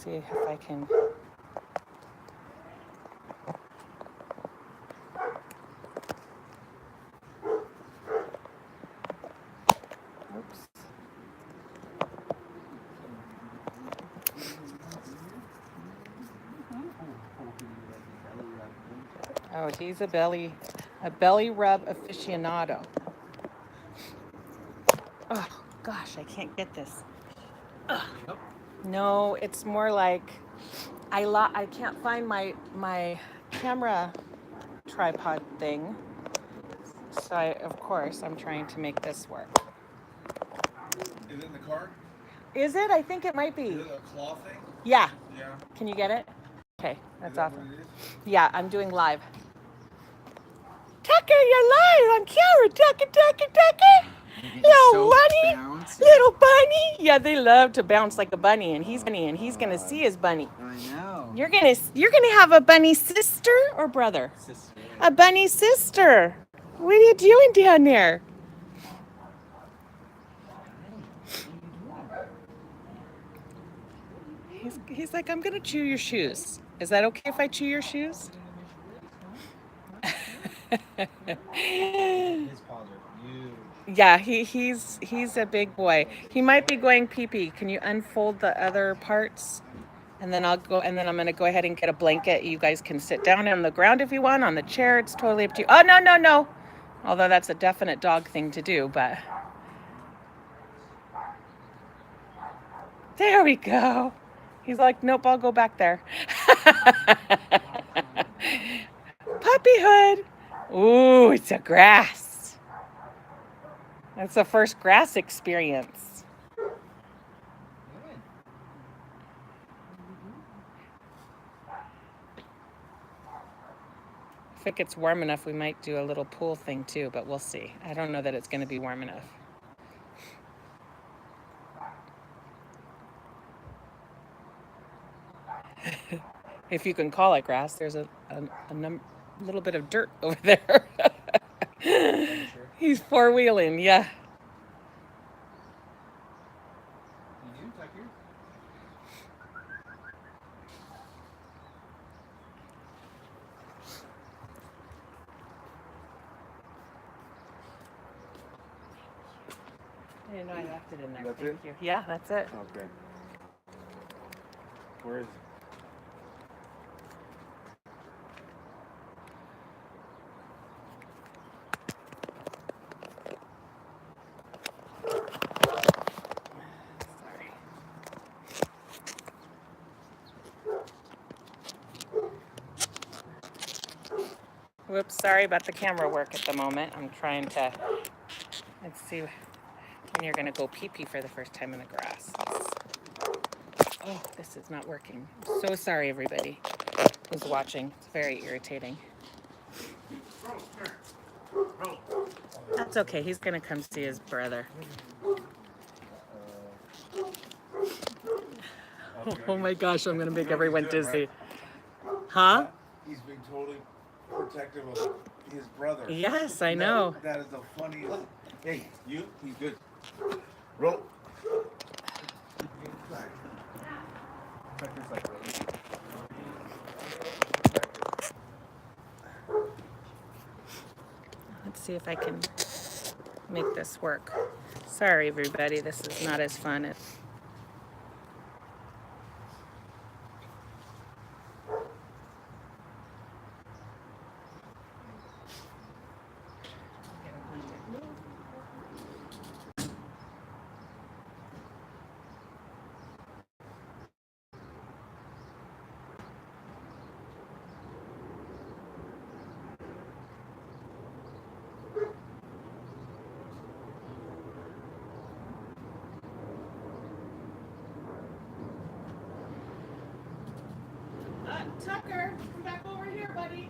see if I can. Oops. Oh, he's a belly rub aficionado. Oh gosh, I can't get this. Ugh. No, it's more like I can't find my camera tripod thing. So of course I'm trying to make this work. Is it in the car? Is it? I think it might be. Is it a claw thing? Yeah. Yeah. Can you get it? Okay, that's awesome. What it is? Yeah, I'm doing live. Tucker, you're live on camera. Tucker. Little bunny. Bouncy. Little bunny. Yeah, they love to bounce like a bunny, and he's gonna see his bunny. I know. You're gonna have a bunny sister or brother? Sister. A bunny sister. What are you doing down there? He's like, I'm gonna chew your shoes. Is that okay if I chew your shoes? His paws are huge. Yeah, he's a big boy. He might be going pee-pee. Can you unfold the other parts? And then I'm gonna go ahead and get a blanket. You guys can sit down on the ground if you want, on the chair. It's totally up to you. Oh, no. Although that's a definite dog thing to do, but there we go. He's like, nope, I'll go back there. Puppyhood. Ooh, it's a grass. That's the first grass experience. If it gets warm enough, we might do a little pool thing too, but we'll see. I don't know that it's going to be warm enough. If you can call it grass, there's a little bit of dirt over there. He's four-wheeling, yeah. You do, Tucker? I didn't know I left it in there. That's Thank it? you. Yeah, that's it. Okay. Where is it? Sorry. Whoops, sorry about the camera work at the moment. I'm trying to, let's see when you're gonna go pee-pee for the first time in the grass. Oh, this is not working. I'm so sorry, everybody who's watching. It's very irritating. That's okay, he's gonna come see his brother. Oh my gosh, I'm gonna make everyone dizzy. Huh? He's been totally protective of his brother. Yes, I know. That is the funniest. Hey, he's good. Roll. Tucker's like, really? Let's see if I can make this work. Sorry, everybody, this is not as fun as... Tucker, come back over here, buddy.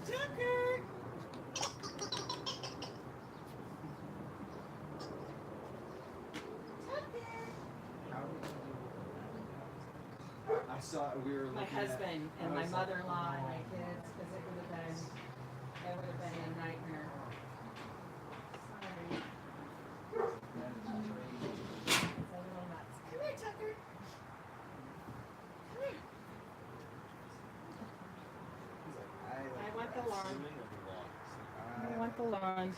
Tucker! I saw we were looking My husband at, and my mother-in-law and my kids, because it would have been a nightmare. lawn. I want the lawn.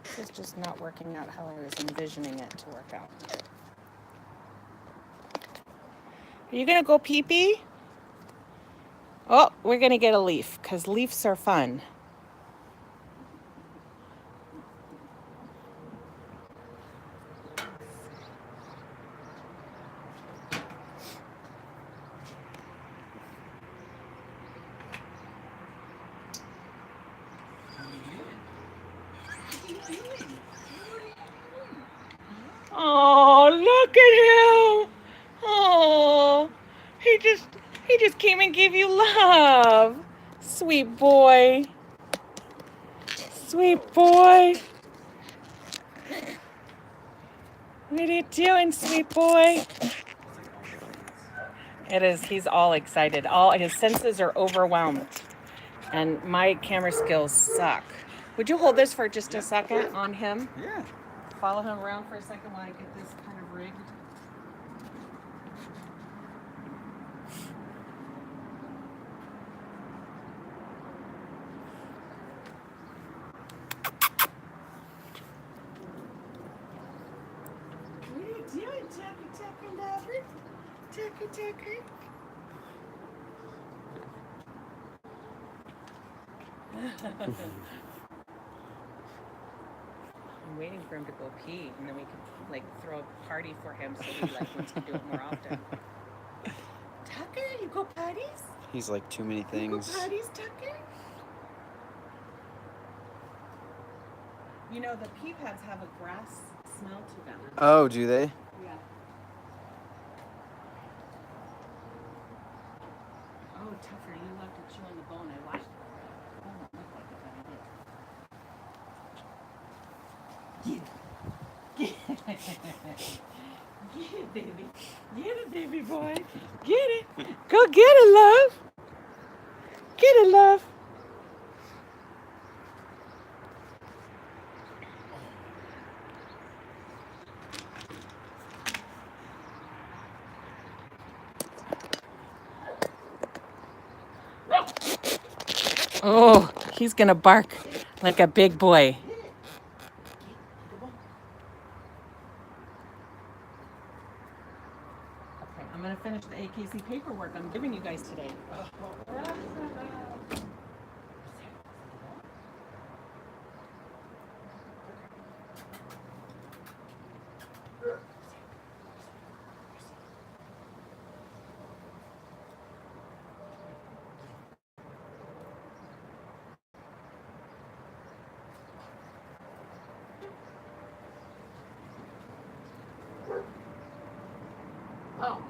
This is just not working out how I was envisioning it to work out. Are you gonna go pee-pee? Oh, we're gonna get a leaf, because leaves are fun. Oh, look at him! Oh, he just came and gave you love. Sweet boy. Sweet boy. What are you doing, sweet boy? It is, he's all excited. All his senses are overwhelmed. And my camera skills suck. Would you hold this for just a second on him? Yeah. Follow him around for a second while I get this kind of rigged. What are you doing, Tucker Lover? Tucker. I'm waiting for him to go pee, and then we can like throw a party for him so he like wants to do it more often. Tucker, you go potties? He's like too many You go things. potties, Tucker? You know the pea pads have a grass smell to them. Oh, do they? Yeah. Oh, Tucker, you love to chew on the bone. I watched it. Oh, it looked like it, but I did. Get it. Get it, baby. Get it, baby boy. Get it. Go get it, love. Get it, love. Oh, he's gonna bark like a big boy. Okay, I'm gonna finish the AKC paperwork I'm giving you guys today. Oh.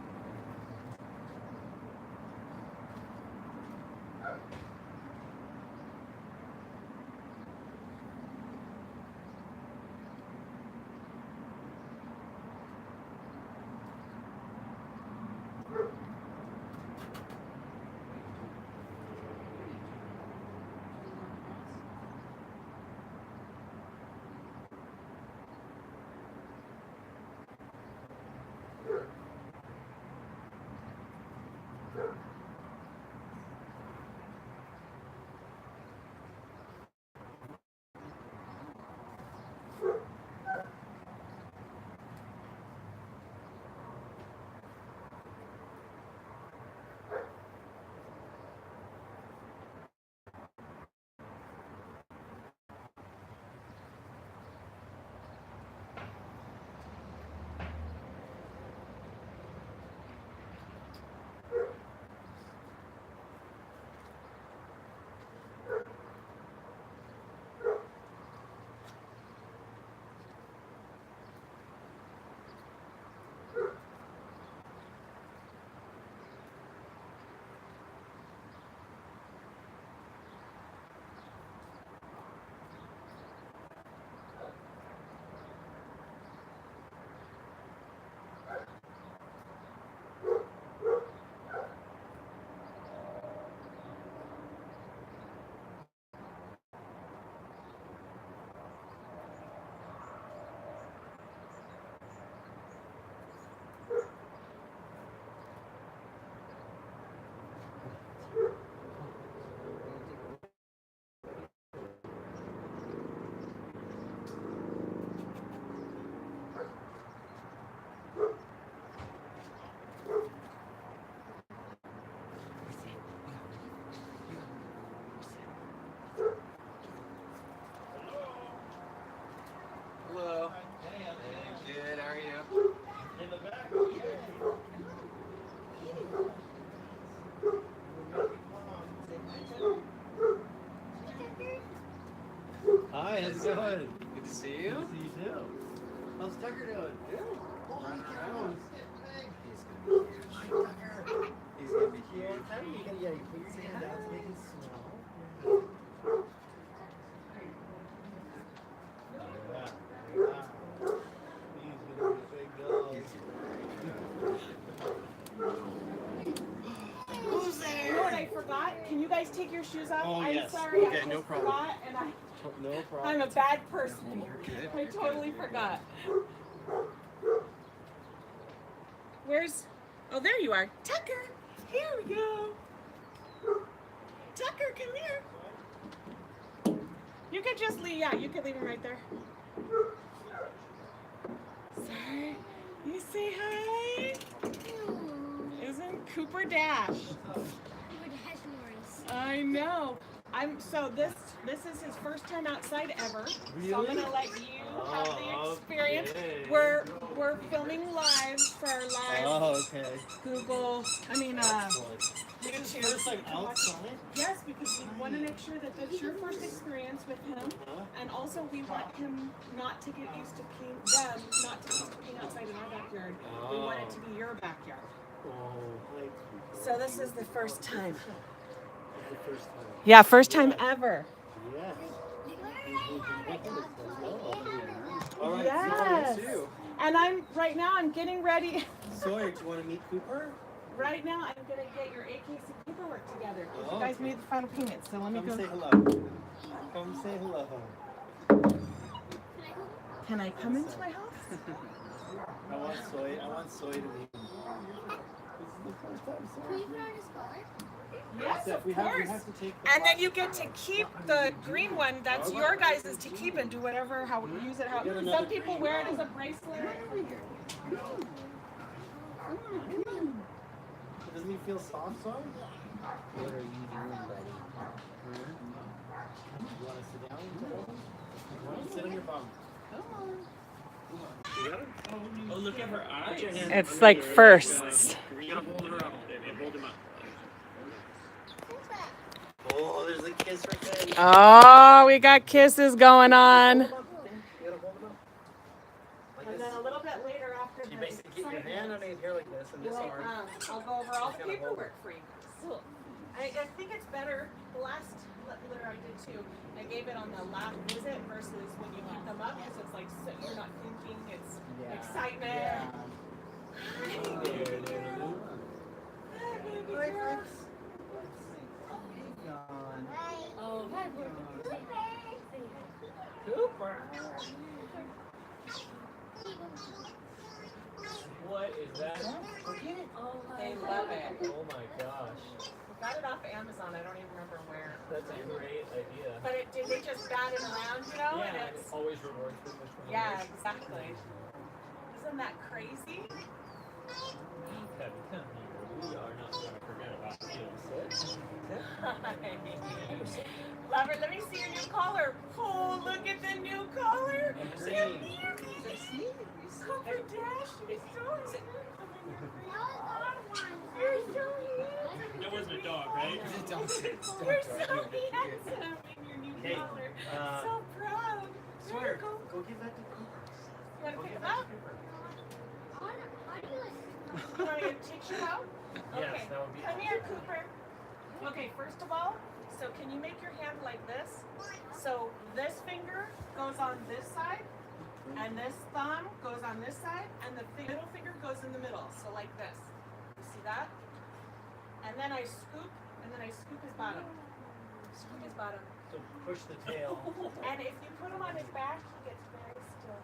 Hi, how's it going? Good to see you. Good to see you too. How's Tucker doing? Good. Running around. He's gonna be huge. He's gonna be huge. Yeah, you put your hand out so they can smell. Yeah. He's gonna be a big dog. Who's there? You know what I forgot? Can you guys take your shoes off? Oh, I'm yes. sorry, Okay, I no just problem. forgot, and No problem. I'm a bad person. You're good. I totally forgot. Where's? Oh, there you are, Tucker. Here we go. Tucker, come here. You could just leave. Yeah, you could leave him right there. Sorry. You say hi. Isn't Cooper Dash? I know. So this is his first time outside ever. Really? So I'm gonna let you have the experience. Okay. We're filming live for our live Oh, okay. Google. It's YouTube. first time outside? Yes, because we want to make sure that that's your first experience with him, and also we want him not to get used to peeing. Not to get used to peeing outside in our backyard. We want it to be your backyard. Oh, So this is the first time. the first time. Yeah, first time ever. Yes. All right, Yes. Sawyer, And I'm getting ready. Sawyer, do you want to meet Cooper? Right now, I'm gonna get your AKC paperwork together. You Oh, guys okay. made the final payment, so let me Come go. say hello. Come say hello. Can I come into my house? I want Soy to meet him. This is the first time, Soy. Yes, of We course. have to take the And then you get to keep the green one. That's your guys' to keep and do whatever, how use it. How some people wear it as a bracelet. Doesn't he feel soft, Soy? What are you doing, buddy? You want to sit down? You want to sit on your bum? Oh, look at her eyes. It's like firsts. You gotta hold her up. Hold him up. Oh, there's a kiss right there. Oh, we got kisses going on. You gotta hold him up. Like And this. then a little bit later after You the basically get your hand underneath here like this and this arm. I'll go over all the Just gonna hold paperwork for you. Cool. I think it's better. The last litter I did too, I gave it on the last visit versus when you pick them up, because it's like so you're not thinking, it's excitement. Yeah. Hi. Hi, baby girl. Oh, hi, Cooper. What is that? They love it. Oh my gosh. We got it off of Amazon. I don't even remember where. That's a great idea. But they just bat it around, you know? Yeah, And and it's, it always rewards for much more. yeah, exactly. Isn't that crazy? Kevin, come here. We are not going to forget about you. Sit. Lover, let me see your new collar. Oh, look at the new collar. You're beauty. Cooper Dash, you're so cute. You're so handsome. That wasn't a dog, right? You're so handsome in your new Hey, collar. So proud. Sawyer, Go. go give that to Cooper. You want to Go pick give it that up? to Cooper. You want me to teach you how? Yes, Okay. that would be Come here, Cooper. Okay, first of all, so can you make your hand like this? So this finger goes on this side, and this thumb goes on this side, and the middle finger goes in the middle. So like this. You see that? And then I scoop his bottom. Scoop his bottom. So push the tail. And if you put him on his back, he gets very still.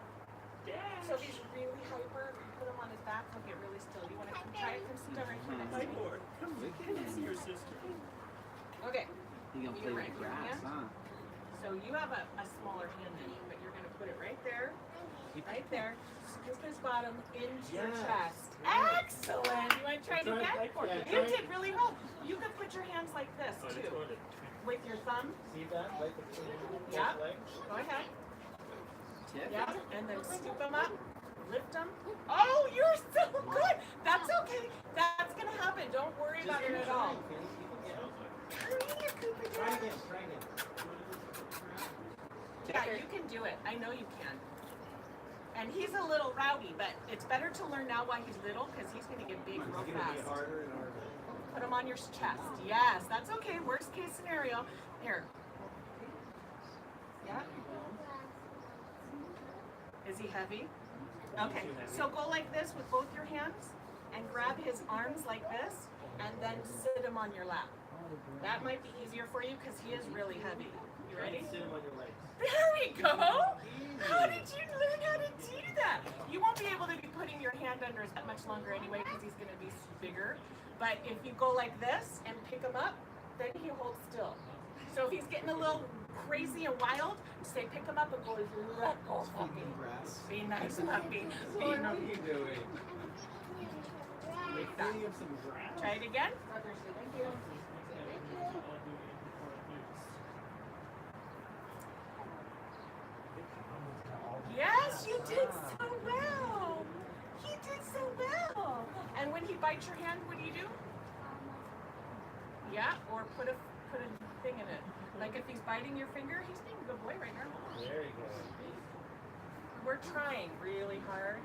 So if he's really hyper, if you put him on his back, he'll get really still. You want to try it? Come sit down right here next to me. Come look at your sister. Okay. You gonna play with the grass, huh? So you have a smaller hand than me, but you're going to put it right there. Right there. Scoop his bottom into your Yes. chest. Excellent. You want to try it Try it again? back for you. You did really well. You could put your hands like this too. With your thumb. See that? Right between Yeah. both legs? Go ahead. Tip? Yeah. And then scoop them up. Lift them. Oh, you're so good. That's okay. That's going to happen. Don't worry about it at all. Come here, Cooper. Try again. Try again. Yeah, you can do it. I know you can. And he's a little rowdy, but it's better to learn now while he's little because he's going to get big real fast. Harder and harder. Put him on your chest. Yes, that's okay. Worst case scenario. Here. Yeah. Is he heavy? Okay. So go like this with both your hands and grab his arms like this and then sit him on your lap. That might be easier for you because he is really heavy. You ready? Sit him on your legs. There we go. How did you learn how to do that? You won't be able to be putting your hand under that much longer anyway because he's going to be bigger. But if you go like this and pick him up, then he holds still. So if he's getting a little crazy and wild, say pick him up and go, let go, puppy. Be nice, puppy. What are you doing? Like that. Feeding him some grass? Try it again. Thank you. Yes, you did so well. He did so well. And when he bites your hand, what do you do? Yeah, or put a thing in it. Like if he's biting your finger, he's being a good boy right now. There you go. We're trying really hard.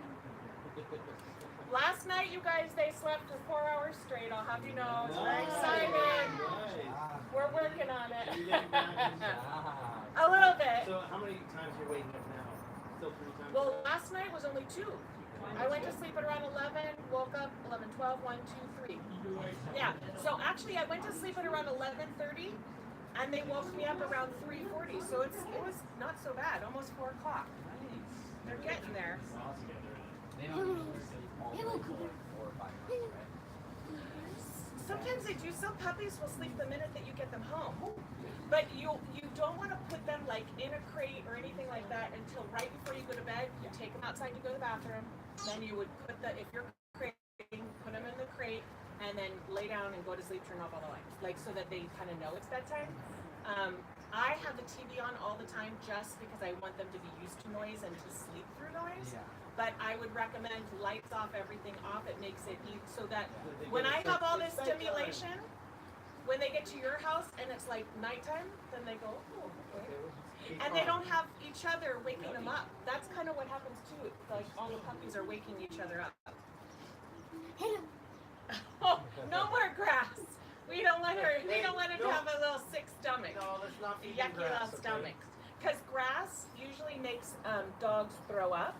Last night, you guys, they slept for 4 hours straight. I'll have you know. It's very exciting. Nice. We're working on it. You're getting back into A little bit. So how many times are you waking up now? Still 3 times? Well, last night was only 2. I went to sleep at around 11, woke up 11, 12, 1, 2, 3. Yeah. So actually, I went to sleep at around 11:30, and they woke me up around 3:40. So it was not so bad. Almost 4 o'clock. They're getting there. Sometimes they do. Some puppies will sleep the minute that you get them home. But you don't want to put them like in a crate or anything like that until right before you go to bed. You take them outside to go to the bathroom. Then you would put if you're crating, put them in the crate and then lay down and go to sleep, turn off all the lights. Like so that they kind of know it's bedtime. I have the TV on all the time just because I want them to be used to noise and to sleep through noise. Yeah. But I would recommend lights off, everything off. It makes it easy so that when I have all this stimulation, when they get to your house and it's like nighttime, then they go, oh, okay. And they don't have each other waking them up. That's kind of what happens too. Like all the puppies are waking each other up. Oh, no more grass. We don't want her. We don't want her to have a little sick stomach. No, let's not feed yucky grass, little stomachs. Because grass usually makes dogs throw up.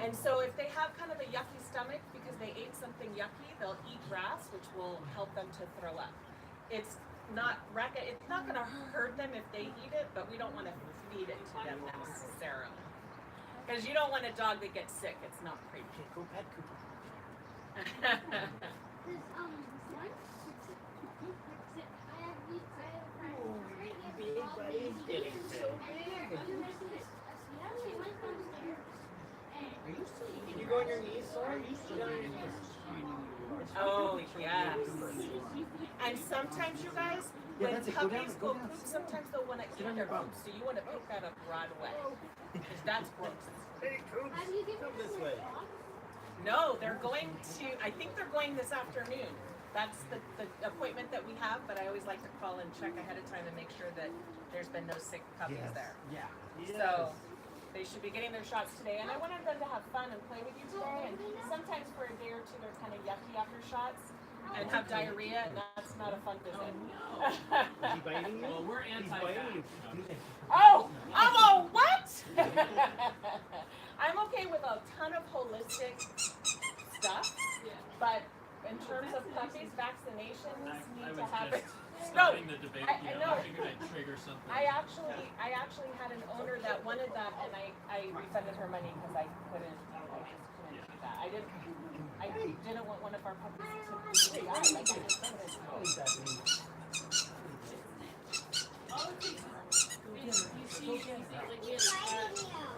And so if they have kind of a yucky stomach because they ate something yucky, they'll eat grass, which will help them to throw up. It's not going to hurt them if they eat it, but we don't want to feed it to them necessarily. Because you don't want a dog that gets sick. It's not pretty. Go pet Cooper. Can you go on your knees, sorry? Sit on your knees. Oh, yes. And sometimes, you guys, when puppies go poop, sometimes they'll want to eat their poop. So you want to pick that up right away. Because that's gross. Hey, Coops, come this way. No, they're going to, I think they're going this afternoon. That's the appointment that we have, but I always like to call and check ahead of time and make sure that there's been no sick puppies there. Yeah. So they should be getting their shots today. And I wanted them to have fun and play with you today. And sometimes for a day or two, they're kind of yucky after shots and have diarrhea, and that's not a fun visit. Is he biting you? Well, we're anti-fat. Oh, what? I'm okay with a ton of holistic stuff, but in terms of puppies, vaccinations need to happen. No, Starting the debate, I know. I figured I'd trigger something. I actually had an owner that wanted that, and I refunded her money because I just couldn't do that. I didn't want one of our puppies to die. Like I just couldn't. You see, like we had a cat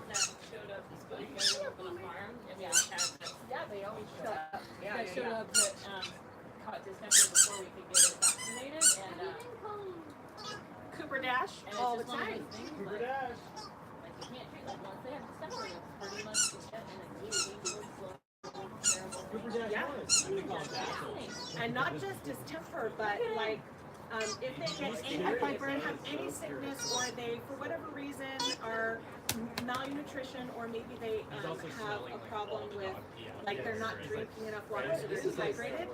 that showed up. Like I grew up on a farm, and we had a cat Yeah, they always show up. that showed up that caught distemper before we could get it vaccinated, and Cooper Dash it's all the just one of time. those things, Cooper like, Dash. like you can't treat like once they have distemper, it's pretty much the shit, and it's really dangerous, terrible. Cooper Dash. Yeah. Nice. Fascinating. And not just distemper, but like If they get any, like, or have any sickness, or they, for whatever reason, are malnutrition, or maybe they have a problem with, like, they're not drinking enough water, so they're dehydrated,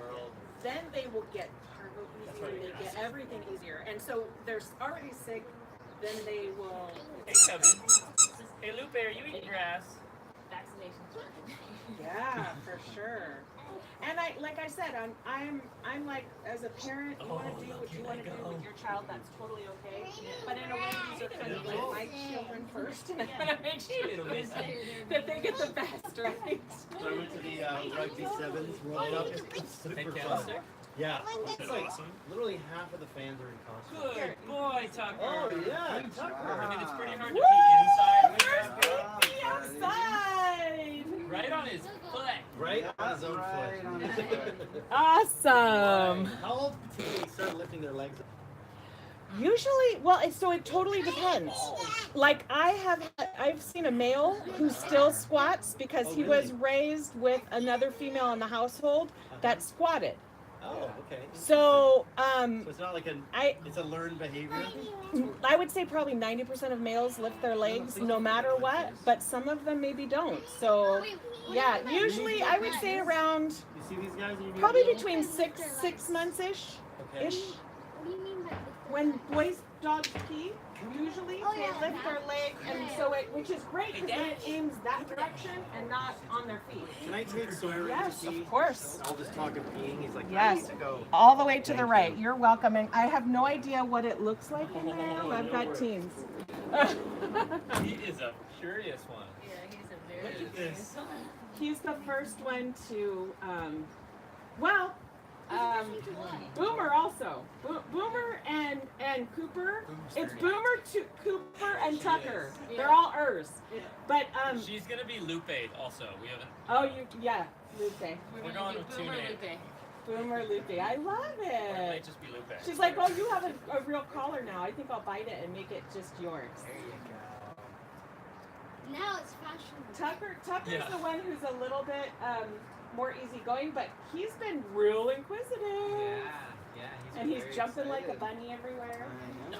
then they will get carbo easier, they get everything easier. And so they're already sick, then they will. Hey, Cubby. Hey, Lupe, are you eating grass? Vaccinations working. Yeah, for sure. And like I said, I'm like, as a parent, you want to do what you want to do with your child. That's totally okay. But in a way, these are kind of like my children first, and I want to make sure that they get the best, right? So I went to the rugby sevens World Cup. It's super fun. Yeah, it's like literally half of the fans are in costume. Good boy, Tucker. Oh yeah, Tucker. I mean, it's pretty hard to Woo! be inside. First baby outside! Right on his foot. Right on his own foot. Awesome. How old do they start lifting their legs up? Usually, well, so it totally depends. Like I've seen a male who still squats because he was raised with another female in the household that squatted. Oh, okay. So, So it's not like it's a learned behavior? I would say probably 90% of males lift their legs no matter what, but some of them maybe don't. So, yeah, usually I would say around You see these guys? probably between six months-ish. Okay. Ish. What do you mean by When boys, dogs pee, usually they lift their leg, and so which is great because then it aims that direction and not on their feet. Can I take Sawyer Yes, to pee? of course. I'll just talk of peeing. He's like, I Yes. need to go. All the way to the right. You're welcome. And I have no idea what it looks like in there. I've got teens. He is a curious one. Yeah, he's a very Look at this. He's the first one to, Boomer also. Boomer and Cooper. It's Boomer, Cooper, and Tucker. They're all Ers. But She's gonna be Lupe also. We haven't. Lupe. We're going with two Boomer names. Lupe. Boomer Lupe. I love Or it might it. just be Lupe. She's like, oh, you have a real collar now. I think I'll bite it and make it just yours. There you go. Now it's fashionable. Tucker's Yeah. the one who's a little bit more easygoing, but he's been real inquisitive. Yeah, And he's jumping like a bunny everywhere. I know.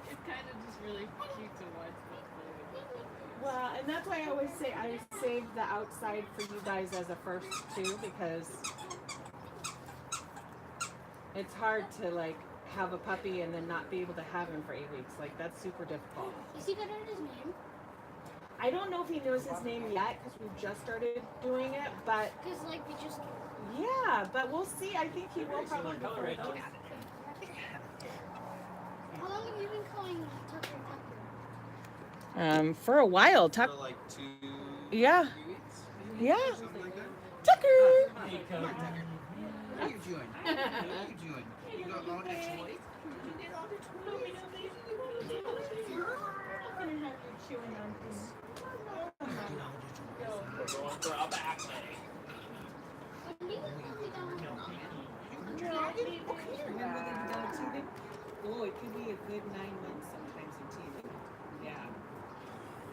It's kind of just really cute to watch them play with it. Well, and that's why I always say I save the outside for you guys as a first too, because it's hard to like have a puppy and then not be able to have him for 8 weeks. Like that's super difficult. Is he gonna his name? I don't know if he knows his name yet because we've just started doing it, but Because like we just. yeah, but we'll see. I think he will probably Similar go. color, right? How long have you been calling Tucker Tucker? For a while, Tucker. For like 2 Yeah, 3 weeks? yeah, Something like that? Tucker. Hey, Cody. What are you doing? What are you doing? You got all that toys? We're going for a back leg. When do you think we don't Oh, it could be a good 9 months sometimes in teething. Yeah.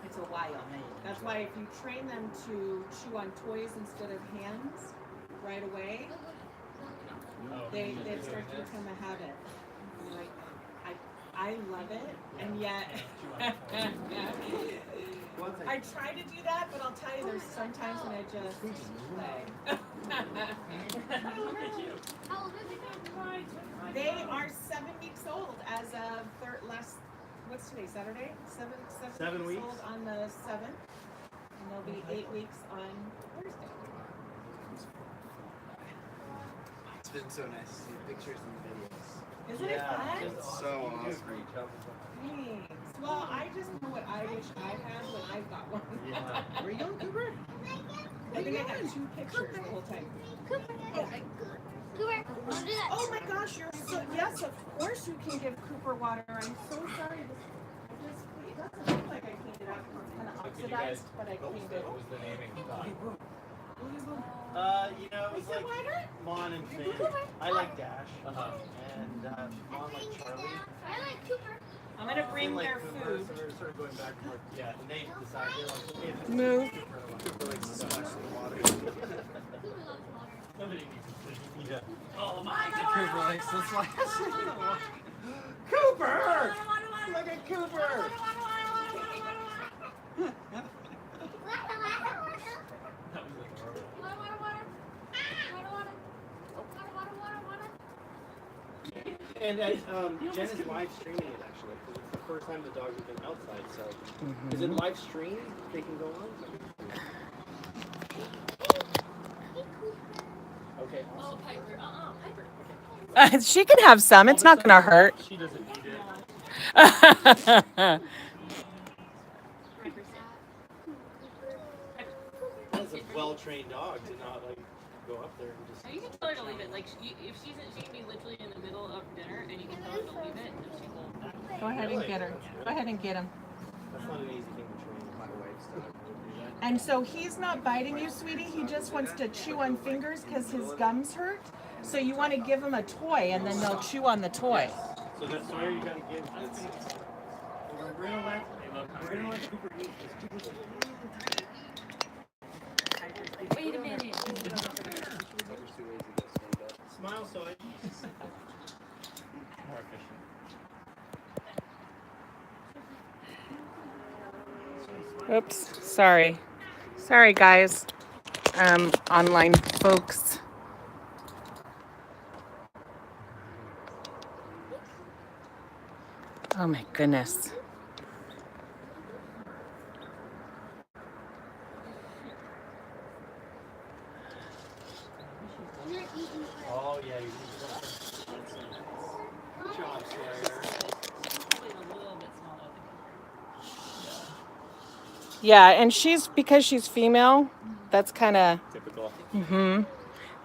It's a while. That's why if you train them to chew on toys instead of hands right away, Oh, they start to become a habit. Like, I love it, and yet I try to do that, but I'll tell you, there's sometimes when I just play. Look at you. How old are they? They are 7 weeks old as of what's today, Saturday? Seven 7 weeks weeks? old on the 7th, and they'll be 8 weeks on Thursday. It's been so nice to see the pictures and the videos. Isn't it fun? It's so awesome. Thanks. Well, I just know what I wish I had when I got one. Yeah. Where you going, Cooper? I think I got 2 pictures the whole time. Cooper. Cooper. Don't do that. Oh my gosh, yes, of course you can give Cooper water. I'm so sorry. It doesn't look like I cleaned it out. It's kind of So can you guys oxidized, but I cleaned it. What was the naming thought? It was like Mon and Finn. I like Dash. And Mon like Charlie. I like Cooper. I'm gonna Finn bring like their Cooper, food. so we're sort of going back and forth. Yeah, and they decided they're like, okay, Move. Cooper likes to splash the water. Cooper loves water. Somebody needs to clean me up. Oh my God! Cooper likes this last. Cooper! Look at Cooper! That was adorable. And Jen is live streaming it actually, because it's the first time the dogs have been outside. So, is it live streamed? They can go on. Okay. Awesome. Oh, Piper. Piper. She can have some. It's not gonna hurt. She doesn't need it. That's a well-trained dog to not like go up there and just. Now you can tell her to leave it. Like if she can be literally in the middle of dinner, and you can tell her to leave it, and she will. Go ahead and get her. Go ahead and get him. That's not an easy thing to train. My wife's dog would do that. And so he's not biting you, sweetie. He just wants to chew on fingers because his gums hurt. So you want to give him a toy, and then they'll chew on the toy. So that's where you gotta give. We're gonna let Cooper eat this. Wait a minute. Smile, soy. More efficient. Oops, sorry. Sorry, guys. Online folks. Oh my goodness. Oh yeah, you good job, Sawyer. Probably a little bit smaller than Yeah, and because she's female, that's kind of, Typical.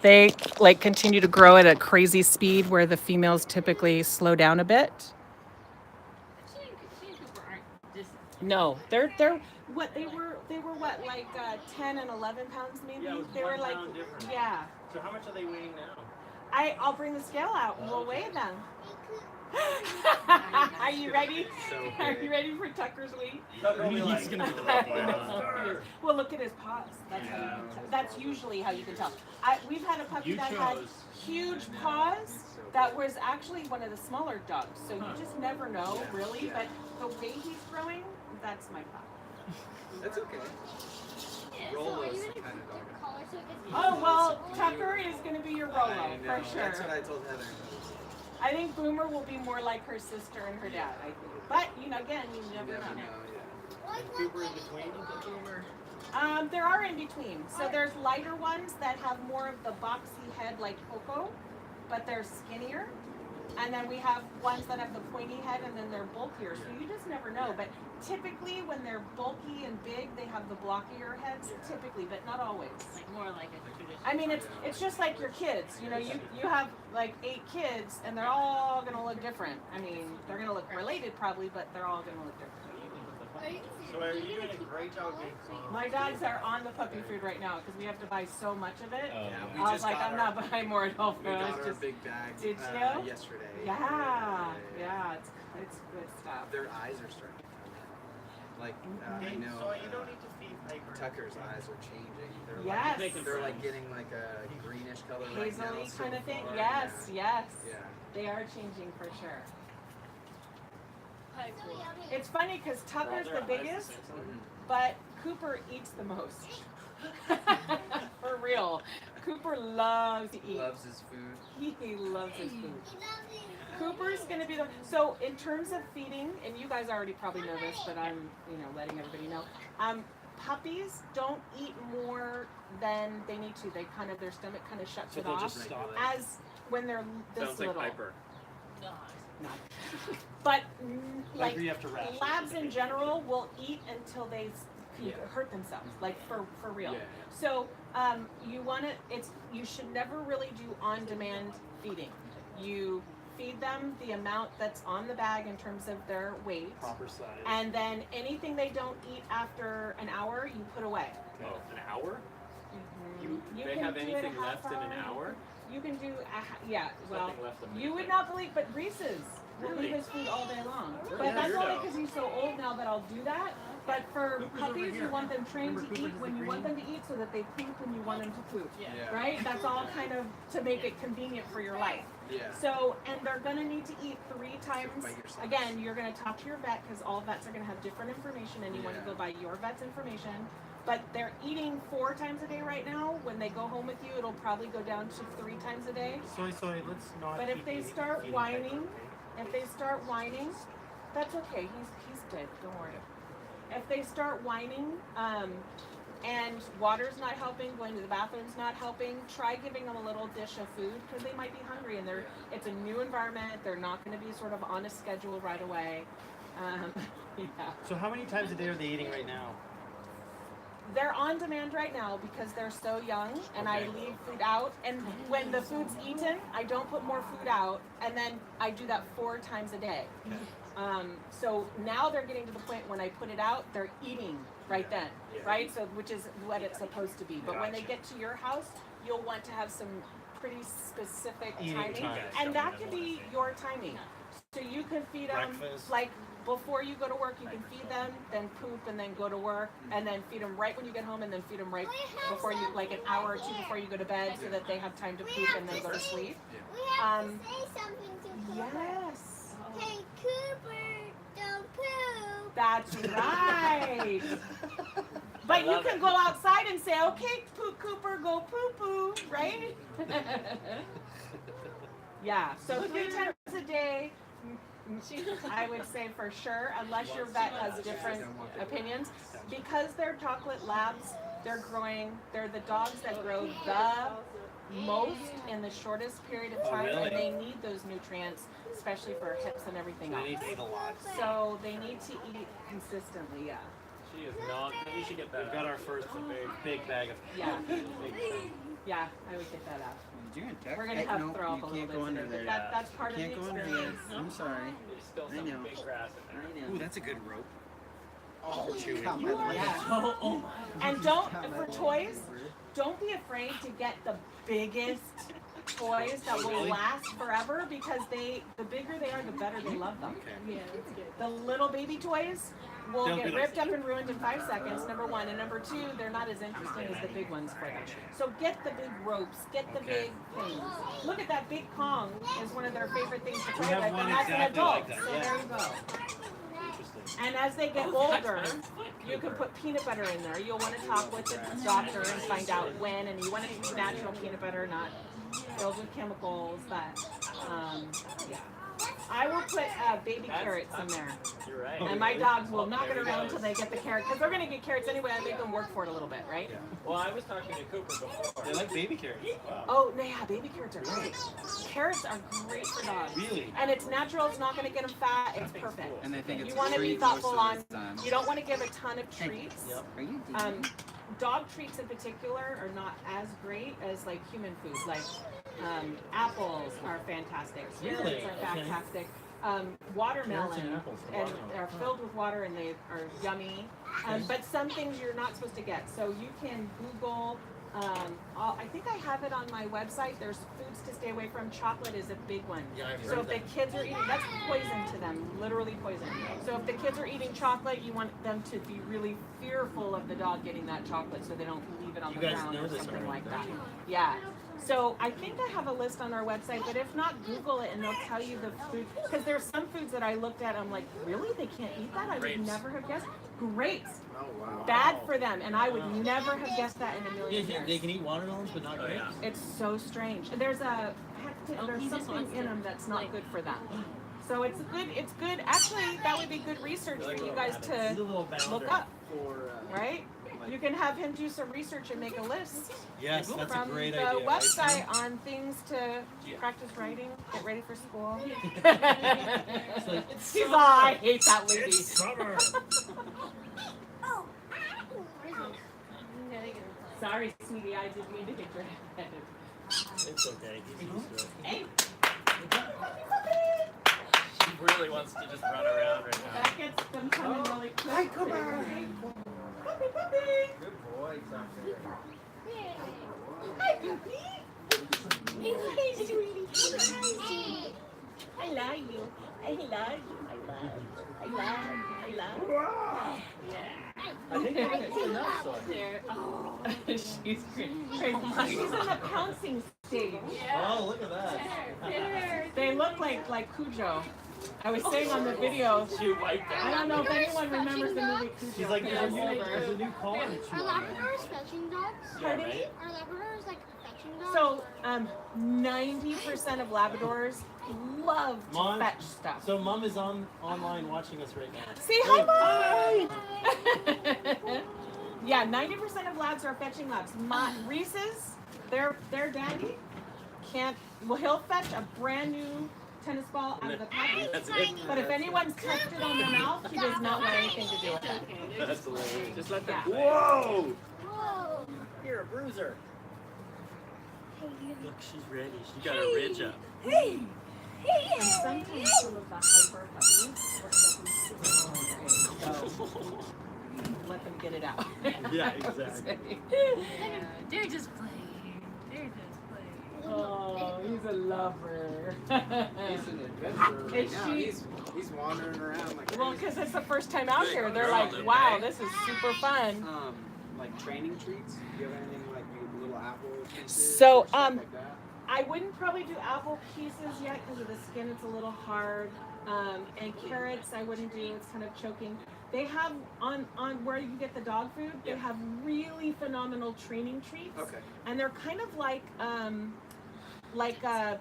they like continue to grow at a crazy speed where the females typically slow down a bit. she and Cooper aren't just. No, they're what they were what, like 10 and 11 pounds maybe. Yeah, it was they were 1 like, pound difference. yeah. So how much are they weighing now? I'll bring the scale out and we'll weigh them. Are you ready? So Are big. you ready for Tucker's weight? He's gonna be the rough one. Well, look at his paws. That's usually how you can tell. We've had a puppy that had huge paws that was actually one of the smaller dogs. So you just never know, really. But the way he's growing, that's my pup. That's okay. Rolo's the kind of dog. Oh, well, Tucker is going to be your Rolo, I know. for sure. That's what I told Heather. I think Boomer will be more like her sister and her dad, I think. But, again, you never know. Yeah. And Cooper in between the Boomer. There are in between. So there's lighter ones that have more of the boxy head like Coco, but they're skinnier. And then we have ones that have the pointy head and then they're bulkier. So you just never know. But typically when they're bulky and big, they have the blockier heads, typically, but not always. Like more like a traditional. I mean, it's just like your kids. You have like 8 kids and they're all going to look different. I mean, they're going to look related probably, but they're all going to look different. So are you doing a great job getting some? My dogs are on the puppy food right now because we have to buy so much of it. Yeah, we I was just like, got I'm our, not buying more at all. we got It's our just, big bags Did you? yesterday. yeah, it's good stuff. Their eyes are starting to come in. Like, I know So you don't need to feed Piper. Tucker's eyes are changing. They're Yes. like, they're like getting like a greenish color right now. Hazily so kind of thing. far. Yes, yes. Yeah. They are changing for sure. Piper. It's funny because Tucker's the biggest, but Cooper eats the most. For real. Cooper loves to eat. Loves his food. He loves his food. Cooper's gonna be the, so in terms of feeding, and you guys already probably know this, but I'm letting everybody know. Puppies don't eat more than they need to. They their stomach kind of shuts So it they'll off just stop. as when they're this Sounds little. like Piper. No. But like Piper, you have to ration. labs in general will eat until they Yeah. hurt themselves, like for real. Yeah. So you should never really do on-demand feeding. You feed them the amount that's on the bag in terms of their weight, Proper size. and then anything they don't eat after an hour, you put away. Oh, an hour? You They can have do it anything a half left in an hour? You can do yeah. Well, Nothing left in you would the- not believe, but Reese's will Really? leave his food all day long. Really? But that's only Weirdo. because he's so old now that I'll do that. But for Cooper's over puppies, you here. want them trained Remember to eat Cooper's when you the want green them to eat so that they poop when you want them to poop. Yeah. Yeah. Right? That's all kind of to make it convenient for your life. Yeah. So, and they're going to need to eat 3 times. by yourself. Again, you're going to talk to your vet because all vets are going to have different information and you want to Yeah. go by your vet's information. But they're eating 4 times a day right now. When they go home with you, it'll probably go down to 3 times a day. Soy, let's not. But if keep they eating- start eating whining, pepper, if they start whining, that's okay. He's good. Don't worry. If they start whining, and water's not helping, going to the bathroom's not helping, try giving them a little dish of food because they might be hungry and it's a new environment. They're not going to be sort of on a schedule right away. Yeah. So how many times a day are they eating right now? They're on demand right now because they're so young and I Okay. leave food out. And when the food's eaten, I don't put more food out. And then I do that 4 times a day. Okay. So now they're getting to the point when I put it out, they're eating right then, right? So which is what it's supposed to be. But when they get to your house, you'll want to have some pretty specific Eating timing. time. And that could be your timing. So you can feed them Breakfast. like before you go to work, you can feed them, then poop, and then go to work, and then feed them right when you get home, and then feed them right before you, like an hour or 2 before you go to bed, so that they have time to poop and then go to sleep. We have to say something to Cooper. Yes, Hey, Cooper, don't poop. that's right. But you can go outside and say, okay, Cooper, go poo-poo, right? Yeah, so 3 times a day, I would say for sure, unless your vet has different opinions. Because they're chocolate labs, they're the dogs that grow the most in the shortest period of time, really? and they need those nutrients, especially for hips and everything They else. need to eat a lot. So they need to eat consistently, yeah. She is not. You should get that. We've got our first big bag of. Yeah, Big yeah, I would get that out. You're in tech. We're gonna have to throw up a you little can't bit go under today, there. but that's part of the Can't go under there. experience. I'm sorry. There's still I some know. big grass in there. I know. Ooh, that's a good rope. Oh, Chewy. Yeah. Oh, And don't, for toys, don't be afraid to get the biggest toys that will last forever because the bigger they are, the better they love them. Okay. Yeah, that's good. The little baby toys will They'll get be ripped up and ruined in 5 seconds, number 1. And number 2, they're not as interesting as the big ones for them. So get the big ropes, get the big things. Look at that big Kong is one of their favorite things to play have with, one and that's an exactly adult. like that, So yeah. there you go. Interesting. And as they get Oh, that's older, nice. you can put peanut butter in there. You'll want to talk with the doctor and find out when, and you want it to be natural peanut butter, not filled with chemicals. But yeah, I will put baby carrots in there, You're right. and my dogs will Oh, knock it there he around goes. until they get the carrot because they're going to get carrots anyway. I make them work for it a little bit, right? Well, I was talking to Cooper before. They like baby carrots. Wow. Oh, no, yeah, baby carrots are great. Carrots are great for dogs. Really? And it's natural. It's not going to get them fat. It's perfect. And they think it's You a want to be treat thoughtful most on. of the time. You don't want to give a ton of treats. Yep. Are you Dog treats in particular are not as great as like human foods. Like apples are fantastic. Carrots Really? are Okay. fantastic. Watermelon Carrots and apples, and watermelon. are filled with water and they are yummy. But some things you're not supposed to get. So you can Google. I think I have it on my website. There's foods to stay away from. Chocolate is a big one. Yeah, I've So heard if the kids are eating, that's poison to them, literally poison. So if the kids are eating chocolate, you want them to be really fearful of the dog getting that chocolate so they don't leave it on You the guys ground know or this something already, like that. don't you? Yeah. So I think I have a list on our website, but if not, Google it and they'll tell you the food. Because there's some foods that I looked at, I'm like, really? They can't eat that? I would Grapes. never have guessed. Grapes. Oh, wow. Bad for them. And I would never have guessed that in a Yeah, million years. they can eat watermelons, but not Oh, grapes. yeah. It's so strange. There's he just something wants in to, them that's not like- good for them. So it's good. Actually, that would be good research for you guys He's to a little bounder. look up, For, right? You can have him do some research and make a list Yes, that's a from great the idea. website on things to Yeah. practice writing, get ready for school. It's like, it's She's all, I hate that lady. It's summer. Oh, Sorry, sweetie, I didn't mean to hit your head. It's okay. He's used to it. Hey, She really wants to just run around right now. that gets them coming really quick. Hi, Cooper. Puppy, puppy. Good boy, Tucker. Hi, puppy. Hey, sweetie. I love you. I love you. I love. I love. I love. I think that's enough, so. There. Oh. She's crazy. She's in the pouncing stage. Oh, look at that. There. They look like Cujo. I was saying on the video. She wiped I out. don't know if anyone remembers the movie Cujo. She's like, Yeah, there's a new collar Are chew on there. Labradors fetching dogs? Pardon me? Are Labradors like fetching dogs? So, 90% of Labradors love to Mom? fetch stuff. So Mom is online watching us right now. Say hi, Mom! Yeah, 90% of labs are fetching labs. Reeses, their daddy he'll fetch a brand new tennis ball out of the package. That's it. But if anyone's touched it on their mouth, he does not want anything to do with it. That's hilarious. Just let Yeah. Whoa! Whoa. You're a bruiser. Look, she's ready. She got Hey. a ridge up. And sometimes some of the hyper puppies will end up so let them get it out. Yeah, exactly. Yeah, they're just playing. They're just playing. Oh, he's a lover. He's an adventurer right Is now. she- He's wandering around like Well, crazy. because it's the first time out here. They're like, wow, this is super fun. Like training treats. Do you have anything like little apple pieces? So, or stuff like that? I wouldn't probably do apple pieces yet because of the skin. It's a little hard. And carrots, I wouldn't do. It's kind of choking. They have on where you get the dog food. They Yeah. have really phenomenal training treats. Okay. And they're kind of like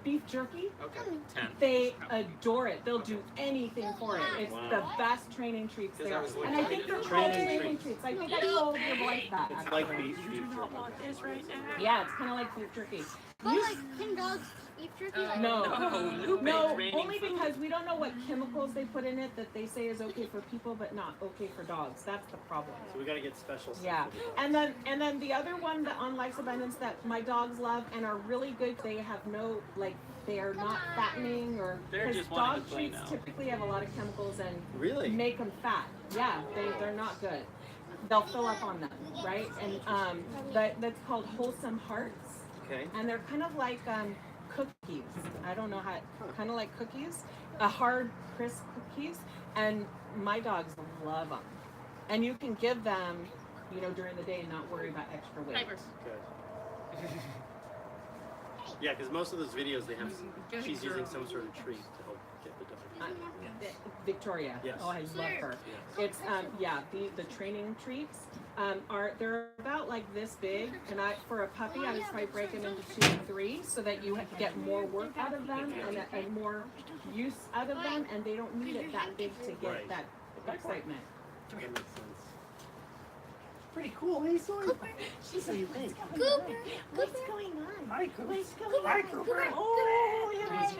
beef jerky. Okay. They adore it. They'll do anything for it. It's the best training treats Because I there. was And I think they're called Training training treats. I think I told your wife that. It's like beef This right now. Yeah, it's kind of like beef jerky. But like, can dogs eat turkey? Like, No, No, no, only because we don't know what chemicals they put in it that they say is okay for people but not okay for dogs. That's the problem. So we gotta get special stuff. Yeah, for the and then the other one that on Life's Abundance that my dogs love and are really good. They have no they are not fattening or They're because just wanting dog to play treats now. typically have a lot of chemicals and Really? make them fat. Yeah, they're not good. They'll fill up on them, right? And that's called Wholesome Hearts. Okay. And they're kind of like cookies. I don't know how, kind of like cookies, hard, crisp cookies. And my dogs love them. And you can give them, during the day and not worry about extra weight. Fibers. Good. Yeah, because most of those videos they have, she's using some sort of treat to help get the dog. Victoria. Yes. Oh, I love her. Yes. It's the training treats they're about like this big, and for a puppy I would probably break them into 2 and 3 so that you get more work out of them and more use out of them, and they don't need it that big to get Right. that excitement. That makes sense. Pretty cool. Hey, sorry. She's like, what's going on? What's going on? Hi, Cooper. What's going on? Cooper. Oh, you're right.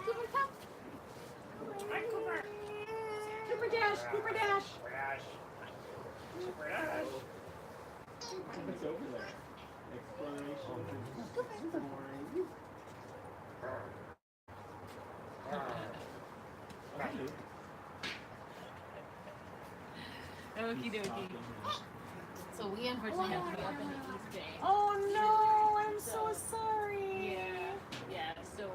Cooper, come. Hi, Cooper. Cooper Dash. Cooper Dash. What's over there? Exploration. Okie dokie. So we unfortunately have to be up in the East Bay. Oh no, I'm so sorry. Yeah. So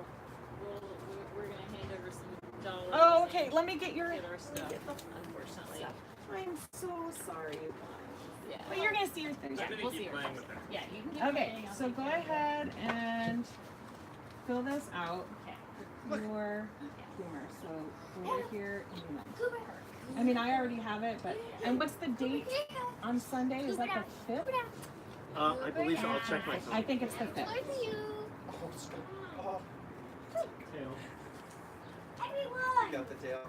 we're gonna hand over some dollars. Oh, okay. Let me get your. Get our stuff. Unfortunately. I'm so sorry. Yeah. But you're gonna see her thing. Yeah, we'll see her. Playing with her. Yeah, you can keep Okay, playing, I'll so keep go playing. ahead and fill this out. Okay. Your humor. So over here, humor. I mean, I already have it, but and what's the date on Sunday? Is that the 5th? I believe so. I'll check my I phone. think it's the 5th. Love you. Tail. Everyone. Got the tail.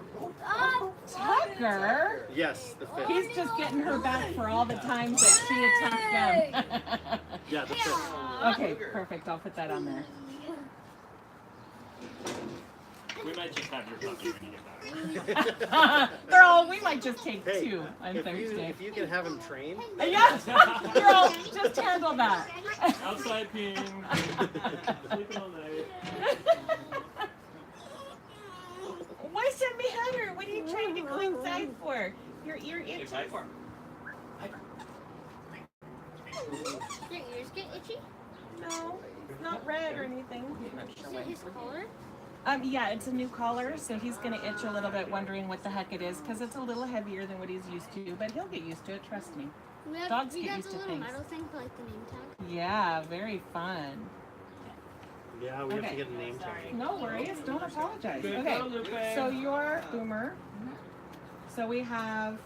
Oh, Tucker. Yes, the 5th. He's just getting her back for all the times that she attacked him. Yeah, the 5th. Okay, perfect. I'll put that on there. We might just have your puppy when you get back. Girl, we might just take Hey, 2 on Thursday. if you can have him trained. Yes, girl, just handle that. Outside peeing. Sleeping all night. Why send me Hunter? What are you trying to go inside for? You're itchy. Excited for him. your ears get itchy? No, it's not red or anything. I'm not sure Is what. it his collar? Yeah, it's a new collar, so he's gonna itch a little bit, wondering what the heck it is, because it's a little heavier than what he's used to. But he'll get used to it. Trust me. Dogs we get got used the to little things. metal thing for like the name tag. Yeah, very fun. Yeah, we have Okay. to get a name tag. No worries. Don't apologize. Okay. So you're Boomer. So we have.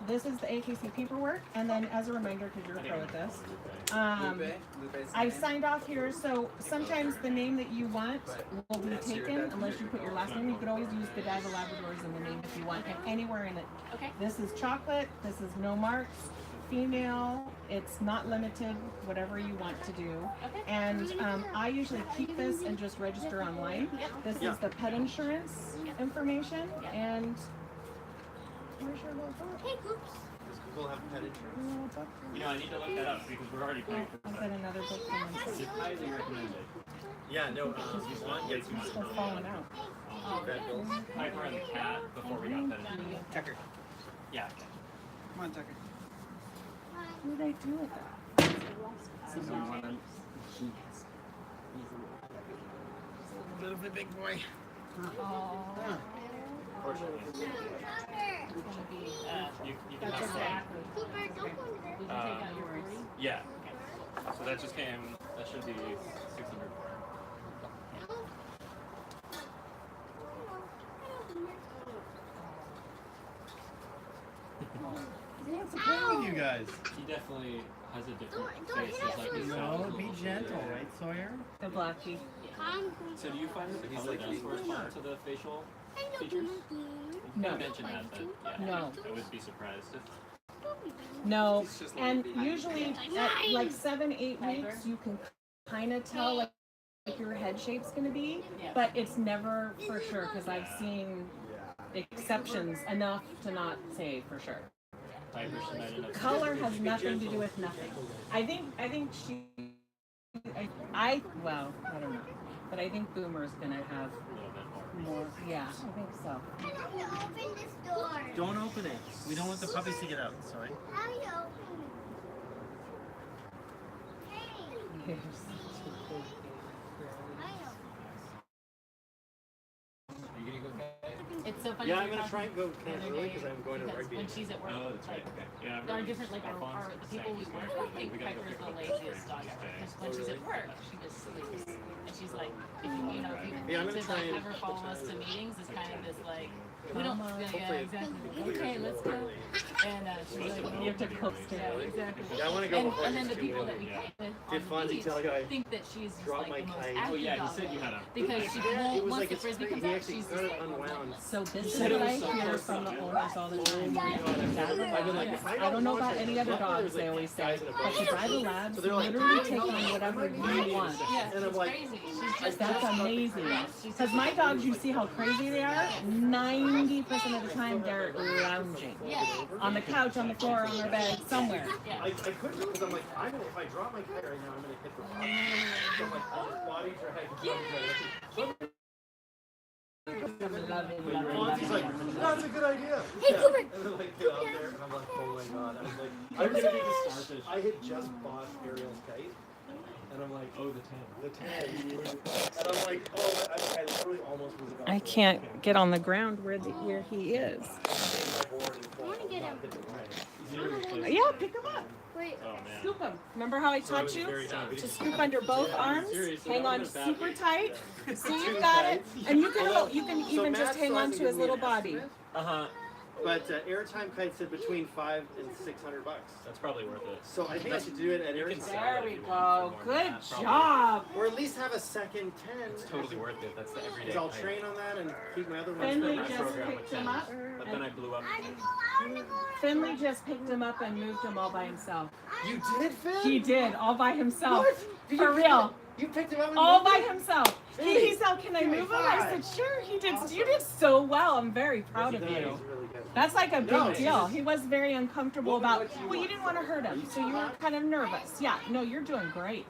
This is the AKC paperwork, and then as a reminder, because you're a pro at this, I've signed off here. So sometimes the name that you want will be taken unless you put your last name. You could always use Godiva Labradors in the name if you want, and anywhere in it. Okay. This is chocolate. This is no marks. Female. It's not limited. Whatever you want to do. Okay. And I usually keep this and just register online. This is the pet insurance information, and where's your little book? Hey, Coops. Does Google have pet insurance? Your little book? You know, I need to look that up because we're already paying for I've that. got another book for It's myself. highly recommended. Yeah, no, you want, yeah, It's still falling out. vet bills. Piper and the cat before we got that in. Tucker. Yeah. Come on, Tucker. What did I do with that? Little bit big boy. Oh, Unfortunately. You can that's have okay. Cooper, don't go in there. We can take out your 40. Yeah. So that just came, that should be 600 for him. What's the problem with you guys? He definitely has a different Don't face. hit It's like him. his No, mouth be is a gentle, little bit right, Sawyer? The blackie. Calm. So do you find that the color does correspond to the facial features? No. You mentioned that, but yeah. No. I would be surprised if No, and usually at like 7-8 weeks, you can kind of tell like your head shape's gonna be, but it's never for sure because I've seen exceptions enough to not say for sure. Piper should not end up. Color has nothing to do with nothing. I think she, well, I don't know, but I think Boomer's gonna have A little bit more. more. Yeah, I think so. Open this door. Don't open it. We don't want the puppies to get out, sorry. How you open it? Hey. You're such a big Are you gonna go cat? It's so funny. Yeah, we I'm were gonna try talking and go the camp other early day because I'm going to because rugby. when she's at work, Oh, that's right. like, Okay. Yeah. there are different, like, our Alphonse the is people we second. work with think We gotta go Piper's pick the up the laziest spring dog this ever. day. Because when she's at work, she just sleeps. And she's like, if you, you know, if you Yeah, I'm need gonna to try like and- have her follow us to meetings, it's kind of this like, we don't, Mama. yeah, Hopefully exactly. Okay, let's go. And she's like, You have to coax her. yeah, exactly. Yeah, I wanna go before And then the it's too people late. that we Yeah. play with Did on the Fonzie beach tell you I think that she's just dropped like the my most kite? Oh active yeah, he dog said you ever. had a. Because she Yeah, it won't, was once like the it's frisbee he comes out, actually she's got just it like, unwound. So this is said it what I was so hear close from the to it. owners all the time. I've been like, if I don't know about any other dogs, they always say, but the Godiva Labs So they're like, literally take on whatever you want. yeah, And I'm she's like, crazy. She's just That's amazing. Because my dogs, you see how crazy they are? 90% of the time, they're lounging. On the couch, on the floor, on their bed, somewhere. I couldn't because I'm like, if I drop my kite right now, I'm gonna hit the rock. So I'm like, body drag. Fonzie's like, that's a good idea. Hey, Cooper. And they're like, get out there, and I'm like, oh my god. I was like, I'm gonna be the starfish. I had just bought Ariel's kite, and I'm like, Oh, the 10. the 10. And I'm like, oh, I literally almost was about I to can't get on the ground where he is. take my board and fall. I wanna get him. Hit the ground. Yeah, pick him up. Wait. Oh man. Scoop him. Remember how I So I taught was you? very happy. To scoop under both arms, seriously, hang that on was a bad super week. tight. Yeah. See, you got it. And you can So even Matt just hang still on hasn't to his given me little an body. estimate, Uh huh. But airtime kite said between $500 and $600. That's probably worth it. So I think I should do it at You can airtime. sell There it if we you want go. for more than Good that, probably. job. Or at least have a second 10. It's totally worth it. That's the everyday. Because I'll kite. train on that and keep my other ones. Finley my just program picked with him 10. up. But then I blew up. Finley just picked him up and moved him all by himself. You did, Finn? He did, all by himself. What? Did For you pick real. him- You picked him up and All moved by him? himself. He said, "Can I move him?" I said, "Sure." He did. You did so well. I'm very proud of He's you. really good. That's like a big No, it's deal. just- He was very uncomfortable What about. would you Well, you want? didn't want to hurt him, so you were kind of nervous. Yeah. No, you're doing great.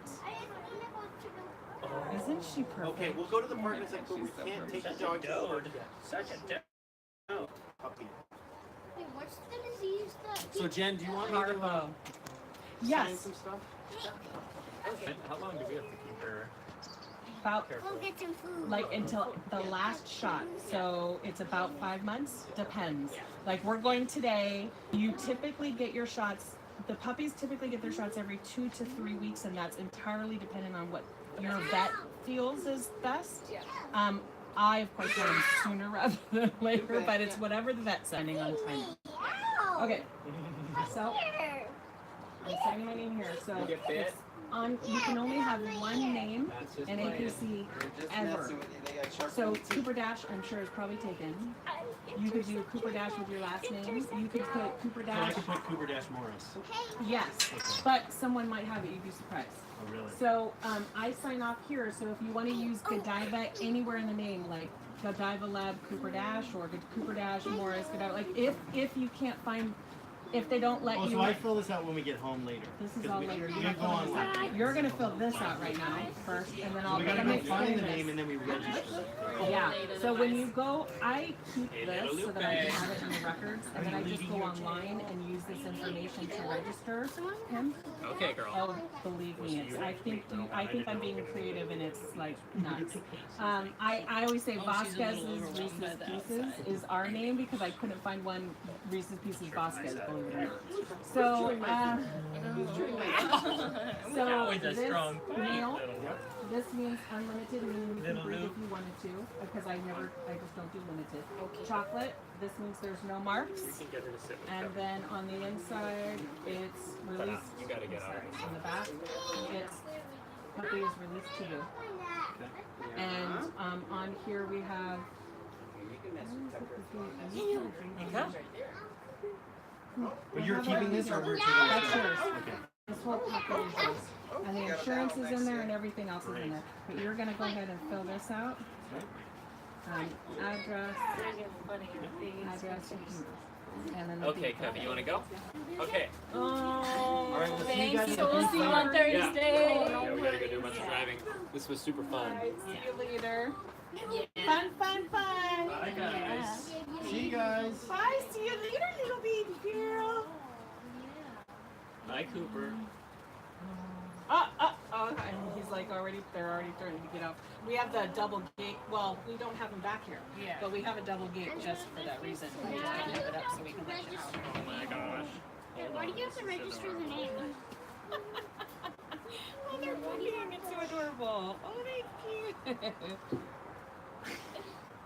Isn't she perfect? Okay, we'll go to the park in a second, but we can't take the dog to the park yet. Such a Puppy. Wait, what's the disease that? So Jen, do you want me to Harlow. sign Yes. some stuff? How long do we have to keep her? about Go get some food. like until the last shot. So it's about 5 months, depends. Like we're going today, you typically get your shots, the puppies typically get their shots every 2 to 3 weeks, and that's entirely dependent on what your vet feels is best. I of course want them sooner rather than later, but it's whatever the vet's sending on time. Okay, so I'm signing my name here. So You get bit? it's on. You can only have one name That's just in playing. APC They're just ever. messing with you. They got sharp So teeth. Cooper Dash, I'm sure is probably taken. You could do Cooper Dash with your last name. You could put Cooper So I Dash. can put Cooper Dash Morris. Yes, but someone might have it. You'd be surprised. Oh, really? So I sign off here. So if you want to use Godiva anywhere in the name, like Godiva Lab Cooper Dash or Cooper Dash Morris, Godiva, like if you can't find, if they don't let Oh, you. so I fill this out when we get home later. This is 'Cause all we, later. we go online. You're gonna fill this out right now first, and then I'll. We gotta let go me find explain the this. name and then we register. Yeah. So when you go, I keep this so that I can have it in the records, and then I just go online and use this information to register him. Okay, girl. Oh, believe me, it's, I think I'm being creative, and it's like nuts. I always say Vasquez's Reeses Pieces is our name because I couldn't find one Reeses Pieces Vasquez, believe it or not. So this meal, this means unlimited, meaning you can breathe if you wanted to, because I just don't do limited. Chocolate, this means there's no marks. You can get her to sit with And Kevin. then on the inside, it's released. You gotta get out of this. On the back, it's puppy is released to you. And on here we have. You can mess with Tucker. But you're keeping this or we're taking That's this? yours. Okay. This whole package is yours. And the insurance is in there and everything else is in there. But you're gonna go ahead and fill this out. Address, and then the Okay, date. Kevin, you wanna go? Okay. All right, we'll see you guys Thanks. at So the we'll see you on Thursday. Yeah, we gotta go do a bunch of driving. This was super fun. Alright, see you later. Fun, fun, fun. Bye, guys. See you guys. Bye, see you later, little baby girl. Bye, Cooper. Oh, and he's like they're already starting to get out. We have the double gate. Well, we don't have them back here. Yeah. But we have a double gate just for that reason. We just can't have it up so we can let you out. Oh my gosh. Why do you have to register the name? Oh, they're cute. It's so adorable. Oh, they're cute.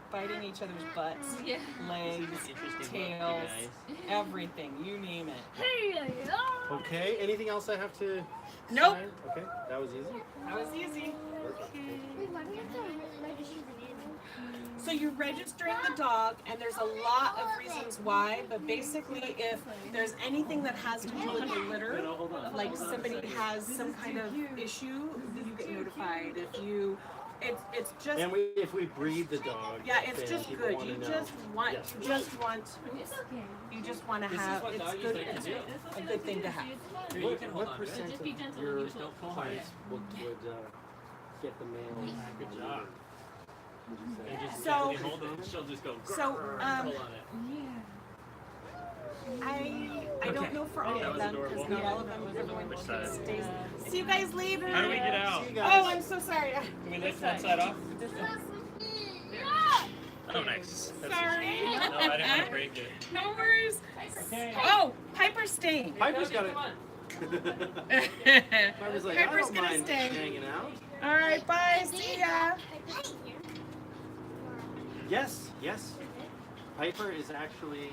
Biting each other's butts, Yeah. legs, tails, everything. You name it. Okay, anything else I have to Nope. sign? Okay, that was easy. That was easy. Wait, why do you have to register the name? So you're registering the dog, and there's a lot of reasons why, but basically if there's anything that has to do with the litter, like somebody has some kind of issue, you get notified. If you, it's just, And if we breed the dog, yeah, it's then just people good. wanna You know. just want, Yes. you just want to This is have, what it's doggies good, like to it's do. a good thing to have. Here, you can hold What on to it. percent Just be gentle of your when you pull. clients would get the mail? Good job. And just So- gently hold it. She'll just go. So, pull on it. I don't know for all That of was them, because adorable. not all of them are going Which to side? stay. See you guys later. How do we get out? See you guys. Oh, I'm so sorry. Can we lift one side off? This side. Oh, nice. That's Sorry. No, I didn't want to break it. No worries. Oh, Piper's staying. Piper's got it. Piper's like, I Piper's don't gonna mind stay. hanging out. All right, bye. See ya. Yes, yes. Piper is actually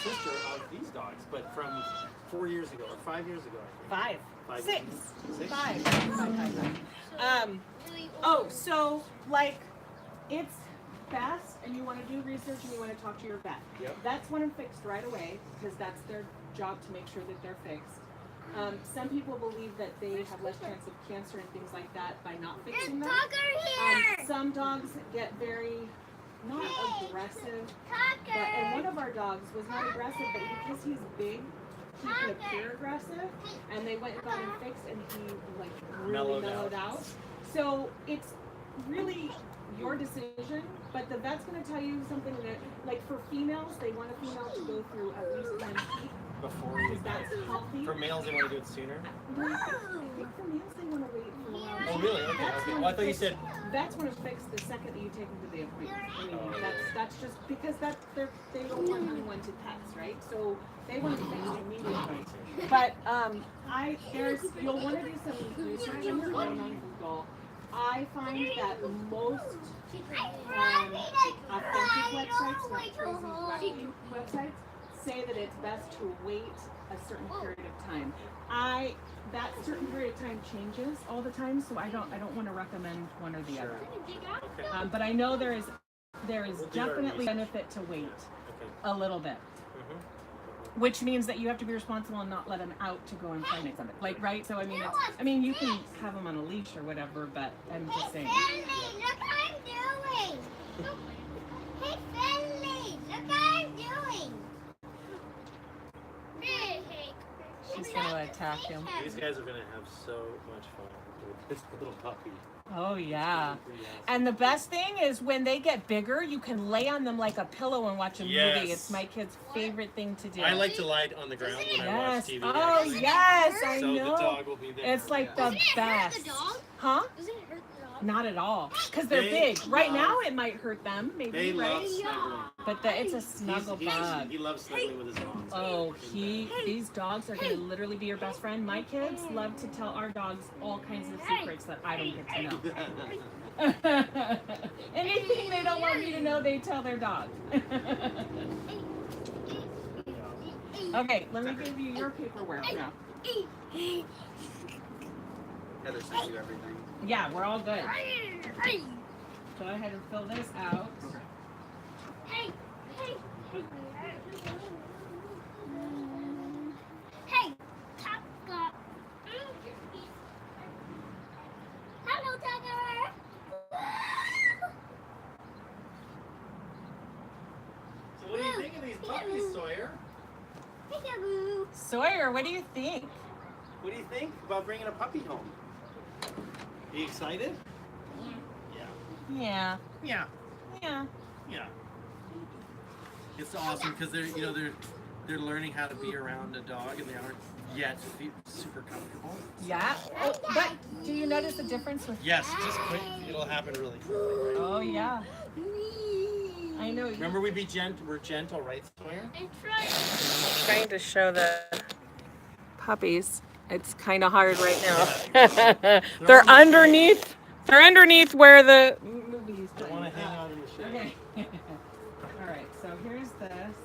sister of these dogs, but from 4 years ago or 5 years ago, I think. 5, 5 6, Six? 5. Oh, so like, it's fast, and you want to do research, and you want to talk to your vet. Yep. That's when I'm fixed right away, because that's their job to make sure that they're fixed. Some people believe that they have less chance of cancer and things like that by not fixing them. Some dogs get very, not aggressive, but, and one of our dogs was not aggressive, but because he's big, he could appear aggressive, and they went and got him fixed, and he like really mellowed out. So it's really your decision, but the vet's going to tell you something that, like for females, they want a female to go through at least 10 feet. before you That's healthy. For males, they want to do it sooner. For males, they want to wait for a while. Oh, really? Okay. That's Okay. when Well, I it thought you fixed- said. That's when it's fixed the second that you take them to the appointment. I mean, Oh. that's just because they don't want unwanted pets, right? So they want to be fixed immediately. But you'll want to do some research on your own on Google. I find that most authentic websites, not crazy websites, say that it's best to wait a certain period of time. That certain period of time changes all the time, so I don't want to recommend one or the other. Okay. But I know there is definitely benefit to wait Okay. a little bit. Which means that you have to be responsible and not let them out to go and find something. Like, right? So I mean, you can have them on a leash or whatever, but I'm just saying. Finley, look what I'm doing. Hey, Finley, look what I'm doing. Hey. She's gonna attack him. These guys are gonna have so much fun with this little puppy. Oh yeah. And the best thing is when they get bigger, you can lay on them like a pillow and watch a Yes. movie. It's my kid's favorite thing to do. I like to lie on the ground when I watch Yes. TV. Oh actually. yes, I So know. the dog will be there. It's like the Doesn't it hurt best. the dog? Huh? Doesn't it hurt the dog? Not at all. Because they're They big. Right love- now it might hurt them, maybe, They right? love snuggling. But it's a snuggle bug. He loves snuggling with his mom. Oh, these dogs are going to literally be your best friend. My kids love to tell our dogs all kinds of secrets that I don't get to know. Anything they don't want me to know, they tell their dog. Okay, let me give you your paperwork now. Heather sent you everything. Yeah, we're all good. Go ahead and fill this out. Hey, Tucker. Hello, Tucker. So what do you think of these puppies, Sawyer? Hey, Tucker. Sawyer, what do you think? What do you think about bringing a puppy home? Are you excited? Yeah. Yeah. Yeah. Yeah. It's awesome because they're learning how to be around a dog and they aren't yet super comfortable. Yeah. Oh, but do you notice the difference with? Yes, just quick. It'll happen really quickly. Oh yeah. I know. Remember, we're gentle, right, Sawyer? Trying to show the puppies. It's kind of hard right now. They're underneath. They're underneath where the movies. Don't want to hang out in the shade. Okay. All right. So here's this.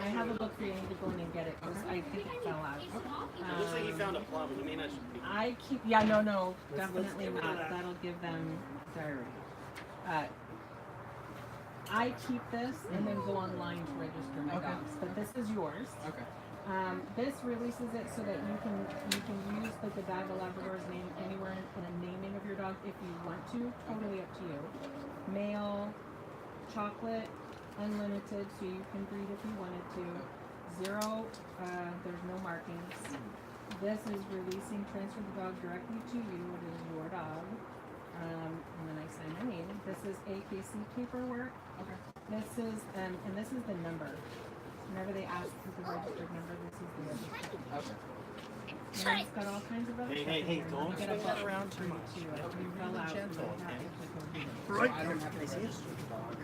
I have a book for you. I need to go in and get it because I think it fell out. It looks like you found a plum. You may not should be. I keep. Yeah. No. Let's Definitely get rid of not. that. That'll give them diarrhea. I keep this and then go online to register my dogs. But this is yours. Okay. This releases it so that you can use the Godiva Labradors name anywhere in a naming of your dog if you want to. Totally up to you. Male, chocolate, unlimited, so you can breed if you wanted to. 0, there's no markings. This is releasing, transfer the dog directly to you. It is your dog. And then I sign my name. This is AKC paperwork. Okay. This is and this is the number. Whenever they ask for the registered number, this is the registered number. Okay. And then it's got all kinds of other Hey, stuff hey, in hey, here. don't You get a swing that book around too for much. you, That would be you really fill out, gentle, you have okay? to click over here. So I don't have to register the dog,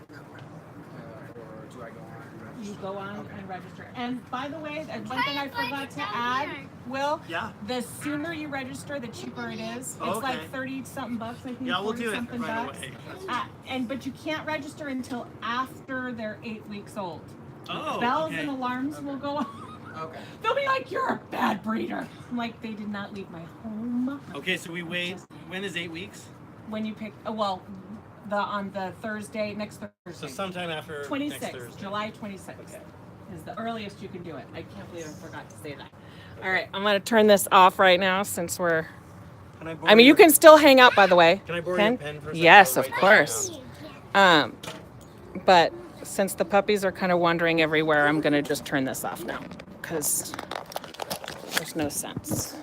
or do I go on? You go on Okay. and register. And by the way, one thing I forgot to add, Will, Yeah. the sooner you register, the cheaper it is. It's like Okay. 30-something bucks, I think. Yeah, we'll 40 do it something right bucks. away. But you can't register until after they're 8 weeks old. Oh, Bells okay. and alarms will go off. Okay. They'll be like, "You're a bad breeder." I'm like, they did not leave my home. Okay, so we wait. When is 8 weeks? When you pick, on the Thursday, next So Thursday. sometime after next 26th, Thursday. July 26th Okay. is the earliest you can do it. I can't believe I forgot to say that. All right, I'm gonna turn this off right now since we're. Can I borrow I mean, you your- can still hang out, by the way. Can I borrow your pen for a second? Yes, I'll of write that course. down. But since the puppies are kind of wandering everywhere, I'm gonna just turn this off now because there's no sense.